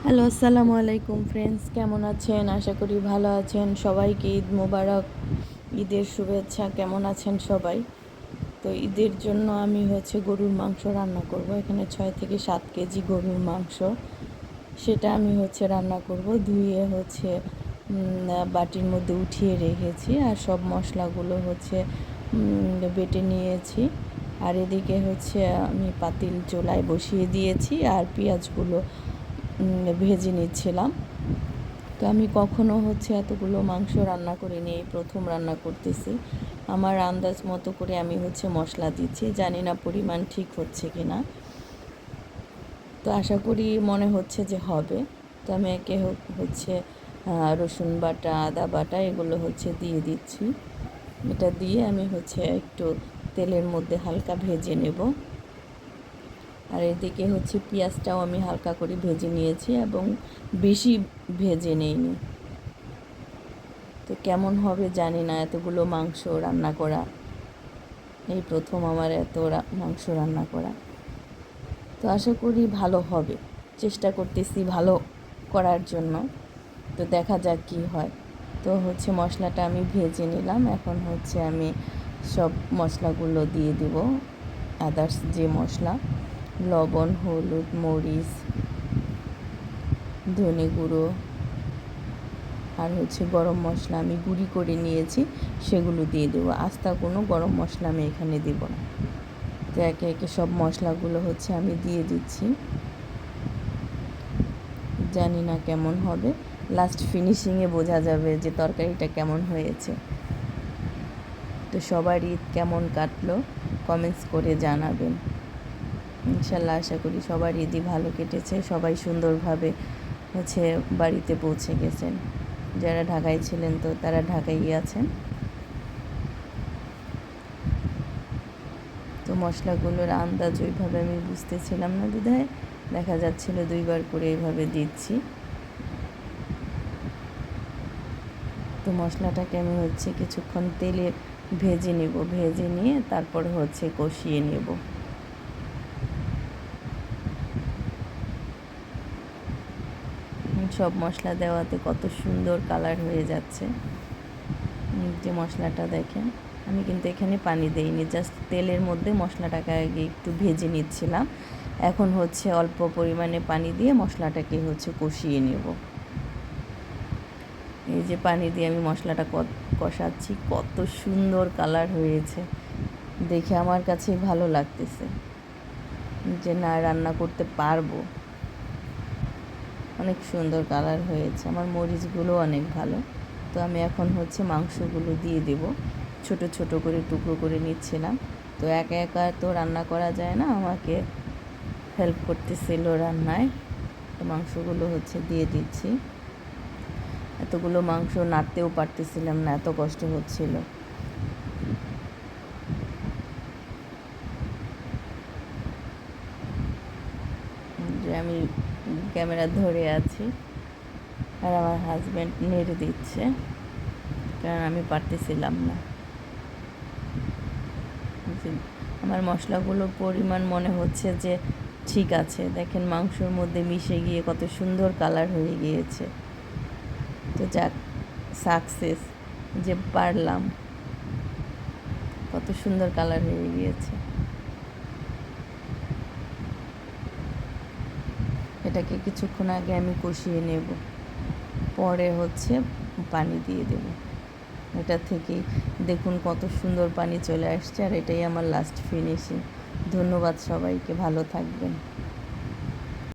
Hello, আসসালামু আলাইকুম friends, কেমন আছেন? আশা করি ভালো আছেন। সবাইকে ঈদ মোবারক, ঈদের শুভেচ্ছা। কেমন আছেন সবাই? তো ঈদের জন্য আমি গরুর মাংস রান্না করব। এখানে 6 থেকে 7 কেজি গরুর মাংস, সেটা আমি রান্না করব। ধুয়ে বাটির মধ্যে উঠিয়ে রেখেছি, আর সব মশলাগুলো বেটে নিয়েছি। আর এদিকে আমি পাতিল চুলায় বসিয়ে দিয়েছি, আর পেঁয়াজগুলো ভেজে নিচ্ছিলাম। তো আমি কখনো এতগুলো মাংস রান্না করিনি, এই প্রথম রান্না করতেছি। আমার আন্দাজ মতো করে আমি মশলা দিচ্ছি, জানি না পরিমাণ ঠিক হচ্ছে কি না। তো আশা করি মনে হচ্ছে যে হবে। তো আমি একে রসুন বাটা, আদা বাটা এগুলো দিয়ে দিচ্ছি। এটা দিয়ে আমি একটু তেলের মধ্যে হালকা ভেজে নেব। আর এদিকে পেঁয়াজটাও আমি হালকা করে ভেজে নিয়েছি, এবং বেশি ভেজে নেইনি। তো কেমন হবে জানি না, এতগুলো মাংস রান্না করা, এই প্রথম আমার এত মাংস রান্না করা। তো আশা করি ভালো হবে, চেষ্টা করতেছি ভালো করার জন্য। তো দেখা যাক কী হয়। তো মশলাটা আমি ভেজে নিলাম। এখন আমি সব মশলাগুলো দিয়ে দিব, আদার্স যে মশলা, লবণ, হলুদ, মরিচ, ধনে গুঁড়ো, আর গরম মশলা আমি গুঁড়ি করে নিয়েছি, সেগুলো দিয়ে দেবো। আস্তা কোনো গরম মশলা আমি এখানে দেব না। তো একে একে সব মশলাগুলো আমি দিয়ে দিচ্ছি। জানি না কেমন হবে, লাস্ট ফিনিশিংয়ে বোঝা যাবে যে তরকারিটা কেমন হয়েছে। তো সবার ঈদ কেমন কাটলো কমেন্টস করে জানাবেন। ইনশাল্লাহ আশা করি সবার ঈদই ভালো কেটেছে, সবাই সুন্দরভাবে বাড়িতে পৌঁছে গেছেন। যারা ঢাকায় ছিলেন তো তারা ঢাকায় আছেন। তো মশলাগুলোর আন্দাজ ওইভাবে আমি বুঝতেছিলাম না, বিধায় দেখা যাচ্ছিল 2বার করে এইভাবে দিচ্ছি। তো মশলাটাকে আমি কিছুক্ষণ তেলে ভেজে নেব, ভেজে নিয়ে তারপর কষিয়ে নেব। সব মশলা দেওয়াতে কত সুন্দর কালার হয়ে যাচ্ছে, যে মশলাটা দেখেন। আমি কিন্তু এখানে পানি দেইনি, জাস্ট তেলের মধ্যে মশলাটাকে আগে একটু ভেজে নিচ্ছিলাম। এখন অল্প পরিমাণে পানি দিয়ে মশলাটাকে কষিয়ে নেব। এই যে পানি দিয়ে আমি মশলাটা কষাচ্ছি, কত সুন্দর কালার হয়েছে, দেখে আমার কাছে ভালো লাগতেছে যে না, রান্না করতে পারবো। অনেক সুন্দর কালার হয়েছে, আমার মরিচগুলো অনেক ভালো। তো আমি এখন মাংসগুলো দিয়ে দেব, ছোট ছোট করে টুকরো করে নিচ্ছিলাম। তো একা একা তো রান্না করা যায় না, আমাকে হেল্প করতেছিল রান্নায়। তো মাংসগুলো দিয়ে দিচ্ছি। এতগুলো মাংস নাড়তেও পারতেছিলাম না, এত কষ্ট হচ্ছিল। যে আমি ক্যামেরা ধরে আছি, আর আমার হাজব্যান্ড নেড়ে দিচ্ছে, কারণ আমি পারতেছিলাম না। আমার মশলাগুলোর পরিমাণ মনে হচ্ছে যে ঠিক আছে। দেখেন মাংসর মধ্যে মিশে গিয়ে কত সুন্দর কালার হয়ে গিয়েছে। তো যাক, সাকসেস, যে পারলাম, কত সুন্দর কালার হয়ে গিয়েছে। এটাকে কিছুক্ষণ আগে আমি কষিয়ে নেব, পরে পানি দিয়ে দেব। এটা থেকেই দেখুন কত সুন্দর পানি চলে আসছে, আর এটাই আমার লাস্ট ফিনিশিং। ধন্যবাদ সবাইকে, ভালো থাকবেন।